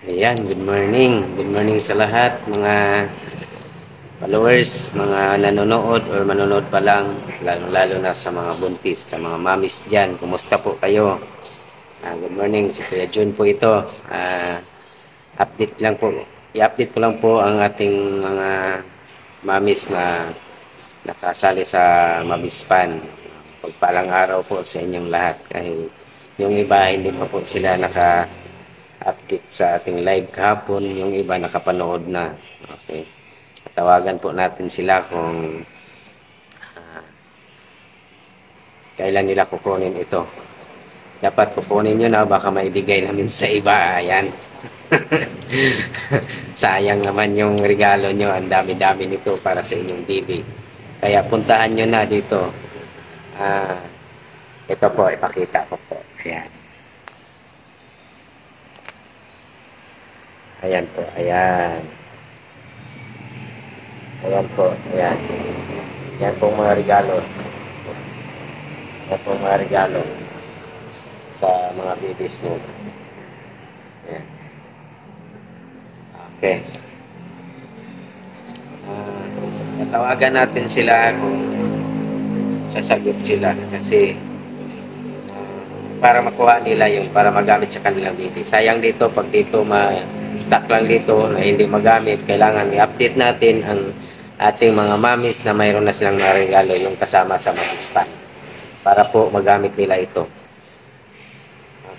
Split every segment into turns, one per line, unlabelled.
Ayan, good morning. Good morning sa lahat, mga followers, mga nanonood or manonood pa lang, lalo-lalo na sa mga buntis, sa mga mamis dyan. Kumusta po kayo? Good morning, si Kuya Jun po ito. Ah, Update lang po. I-update ko lang po ang ating mga mamis na nakasali sa Mabispan. Pagpalang araw po sa inyong lahat. Kahit yung iba hindi pa po sila naka-update sa ating live kahapon, yung iba nakapanood na. Okay. Tawagan po natin sila kung kailan nila kukunin ito. Dapat kukunin nyo na, baka maibigay namin sa iba. Ayan. Sayang naman yung regalo nyo. Ang dami-dami nito para sa inyong baby. Kaya puntahan nyo na dito. Ah, ito po, ipakita ko po. Ayan. Ayan po, ayan. Ayan po, ayan. Yan po mga regalo. Yan po mga regalo sa mga babies nyo. Ayan. Okay. Tawagan natin sila kung sasagot sila kasi para makuha nila yung para magamit sa kanilang baby. Sayang dito pag dito ma-stock lang dito na hindi magamit, kailangan i-update natin ang ating mga mamis na mayroon na silang mga regalo yung kasama sa Mabispan para po magamit nila ito.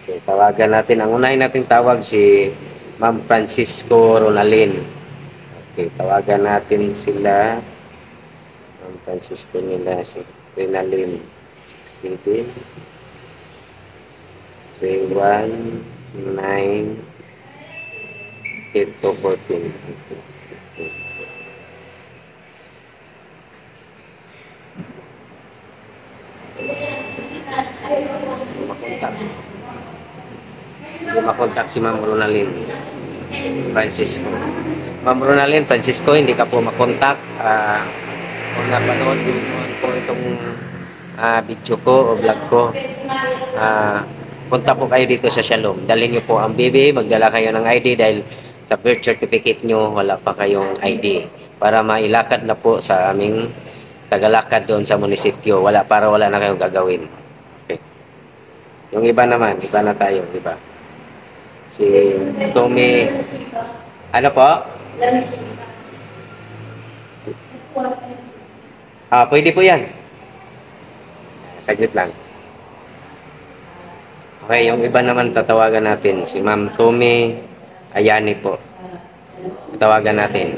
Okay, tawagan natin. Ang unahin natin tawag si Ma'am Francisco Ronalyn. Okay, tawagan natin sila. Ma'am Francisco nila si Ronalyn. 67 31 9 8214. Hindi makontak si Ma'am Ronalyn Francisco. Ma'am Ronalyn Francisco, hindi ka po makontak. Kung napanood po itong video ko o vlog ko, punta po kayo dito sa Shalom. Dalhin nyo po ang baby, magdala kayo ng ID dahil sa birth certificate nyo wala pa kayong ID para mailakad na po sa aming tagalakad doon sa munisipyo. Wala na kayong gagawin. Okay. Yung iba naman, iba na tayo, iba. Si Tommy, ano po? Pwede po yan. Saglit lang. Okay, yung iba naman tatawagan natin. Si Ma'am Tommy Ayani po. Tatawagan natin.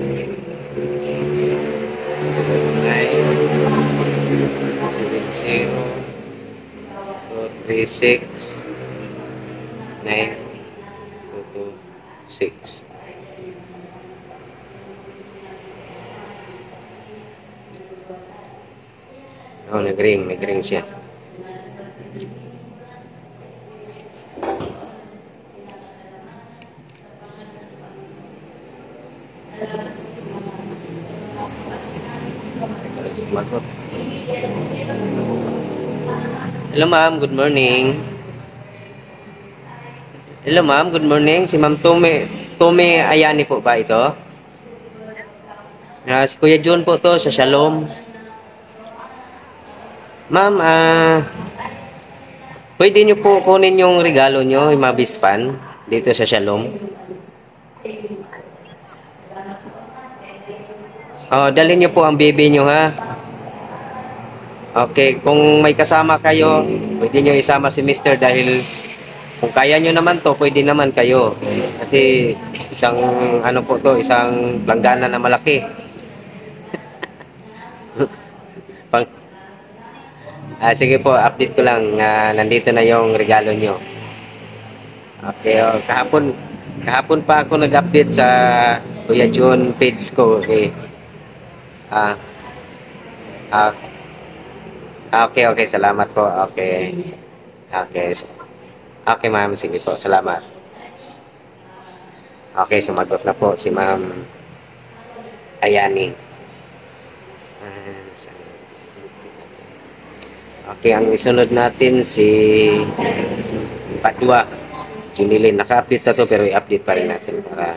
09-70-236-9226. Nag-ring siya. Hello ma'am, good morning. Hello ma'am, good morning. Si Ma'am Tome Ayani po ba ito? Si Kuya Jun po to sa Shalom. Ma'am, pwede nyo po kunin yung regalo nyo, yung Mabispan, dito sa Shalom. Dalhin nyo po ang baby nyo ha. Okay, kung may kasama kayo, pwede nyo isama si Mr. dahil kung kaya nyo naman to, pwede naman kayo. Kasi isang ano po to, isang planggana na malaki. Sige po, update ko lang. Nandito na yung regalo nyo. Okay, kahapon pa ako nag-update sa Kuya Jun page ko. Okay. Okay, salamat po. Okay. Okay, ma'am. Sige po, salamat. Okay, sumagot na po si Ma'am Ayani. Okay, ang isunod natin si Padua Jinilin, naka-update na to pero i-update pa rin natin para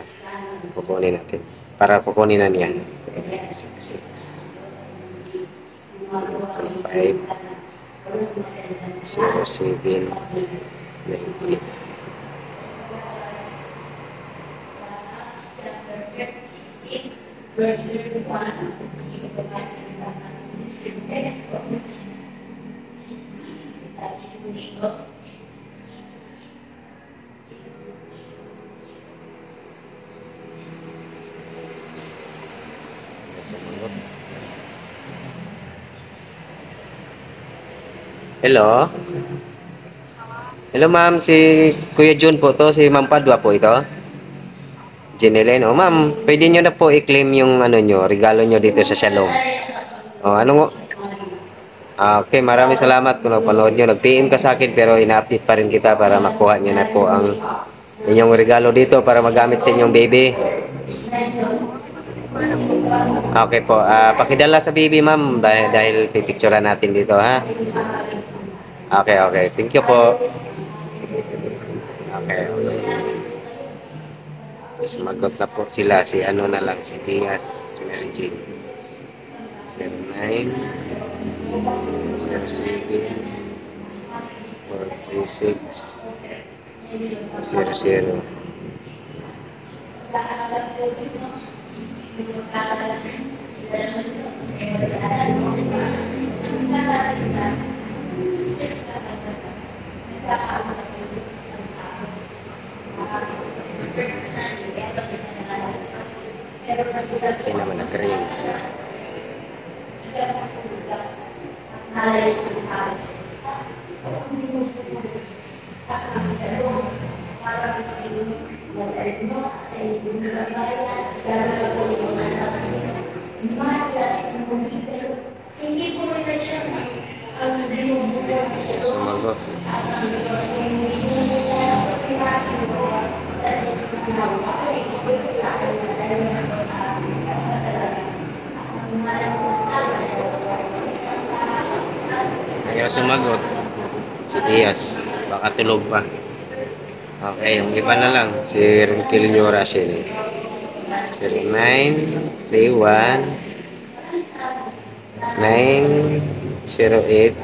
kukunin natin. Para kukunin na niyan. 66 5 07 98. Hello? Hello ma'am, si Kuya Jun po to, si Ma'am Padua po ito. Jeneline, oh ma'am, pwede nyo na po i-claim yung ano nyo, regalo nyo dito sa Shalom. Oh, ano mo? Okay, maraming salamat kung napanood nyo. Nag-PM ka sa akin pero ina-update pa rin kita para makuha nyo na po ang inyong regalo dito para magamit sa inyong baby. Okay po, pakidala sa baby ma'am dahil pipicturean natin dito ha. Okay, okay. Thank you po. Okay, okay. Sumagot na po sila. Si ano na lang, si Diaz, Mary Jane. 09 07 436 00. Hindi naman nag-ring. Sumagot. Ayaw sumagot. Si Diaz. Baka tulog pa. Okay, yung iba na lang. Si Ronquillo Rachel. 09 31 908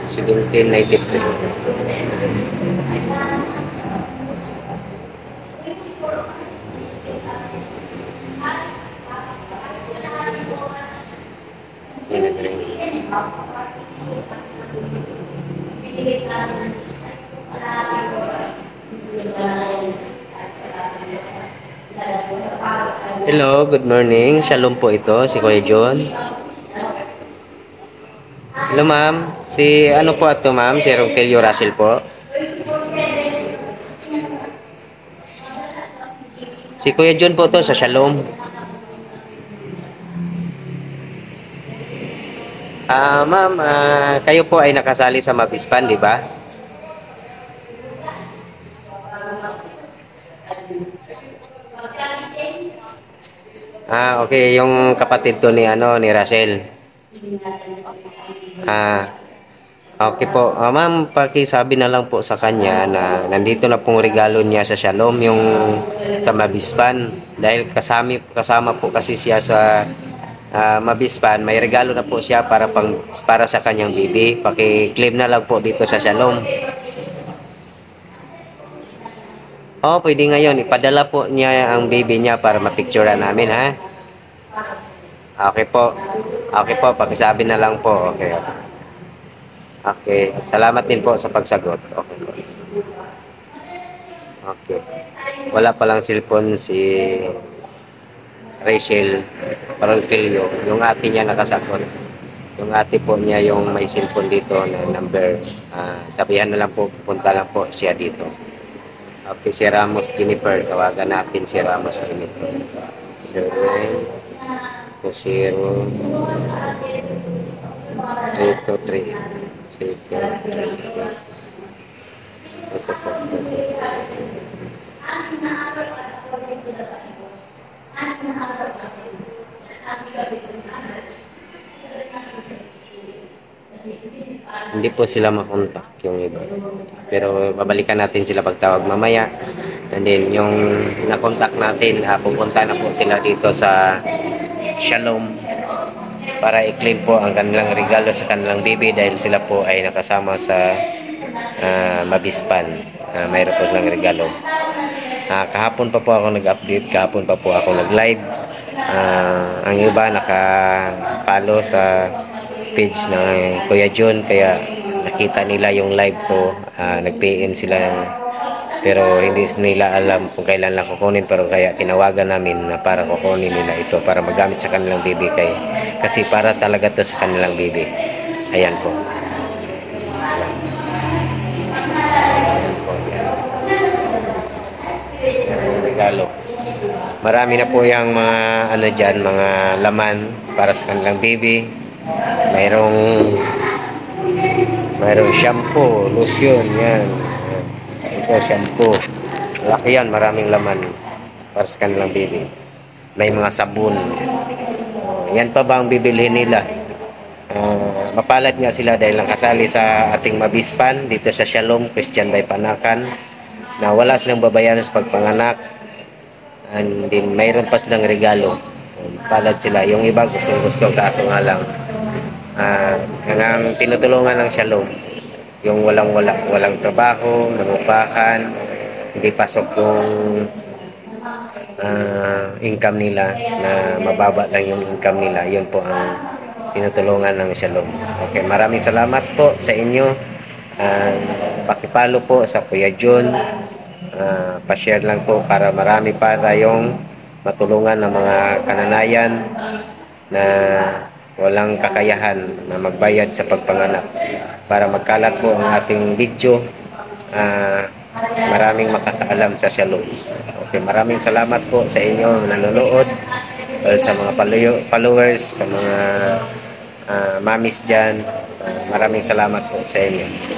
1793. Hello, good morning. Shalom po ito, si Kuya John. Hello ma'am, si ano po ito ma'am? Si Ronquillo Rachel po. Si Kuya John po to sa Shalom. Ma'am, kayo po ay nakasali sa Mabispan, di ba? Okay, yung kapatid to ni ano ni Rachel. Okay po. Ma'am, pakisabi na lang po sa kanya na nandito na pong regalo niya sa Shalom, yung sa Mabispan. Dahil kasama po kasi siya sa Mabispan, may regalo na po siya para sa kanyang baby. Paki-claim na lang po dito sa Shalom. Oh, pwede ngayon. Ipadala po niya ang baby niya para mapicturean namin, ha? Okay po. Okay po, pakisabi na lang po. Okay. Okay. Salamat din po sa pagsagot. Okay po. Okay. Wala palang cellphone si Rachel Ronquillo. Yung ate niya nakasagot. Yung ate po niya yung may cellphone dito na number. Sabihan na lang po, punta lang po siya dito. Okay, si Ramos Jennifer. Tawagan natin si Ramos Jennifer. 09 20 323 Hindi hindi po sila makontak yung iba. Pero babalikan natin sila pagtawag mamaya. And then yung nakontak natin, pupunta na po sila dito sa Shalom para i-claim po ang kanilang regalo sa kanilang baby dahil sila po ay nakasama sa Mabispan. Mayroon po silang regalo. Kahapon pa po ako nag-update, kahapon pa po ako nag-live. Ang iba naka-follow sa page ng Kuya John, kaya nakita nila yung live ko. Nag-PM sila, pero hindi nila alam kung kailan lang kukunin, pero kaya tinawagan namin na para kukunin nila ito para magamit sa kanilang baby, kasi para talaga to sa kanilang baby. Ayan po. Regalo. Marami na po yung mga ano dyan, mga laman para sa kanilang baby. Mayroong shampoo, lotion, yan. Ito, shampoo. Laki yan, maraming laman para sa kanilang baby. May mga sabon. Yan pa ba ang bibilhin nila? Mapalad nga sila dahil nakasali sa ating Mabispan dito sa Shalom Christian by Panakan, na wala silang babayaran sa pagpanganak. And then mayroon pa silang regalo. Palad sila. Yung iba gustong-gusto, kaso nga lang ang tinutulungan ng Shalom yung walang trabaho, nangupahan, hindi pasok yung income nila, na mababa lang yung income nila. Yun po ang tinutulungan ng Shalom. Okay, maraming salamat po sa inyo. Pakipalo po sa Kuya John. Pa-share lang po para marami pa tayong matulungan ng mga kananayan na walang kakayahan na magbayad sa pagpanganak, para magkalat po ang ating video. Maraming makakaalam sa Shalom. Okay, maraming salamat po sa inyo nanonood, sa mga followers, sa mga mamis dyan. Maraming salamat po sa inyo.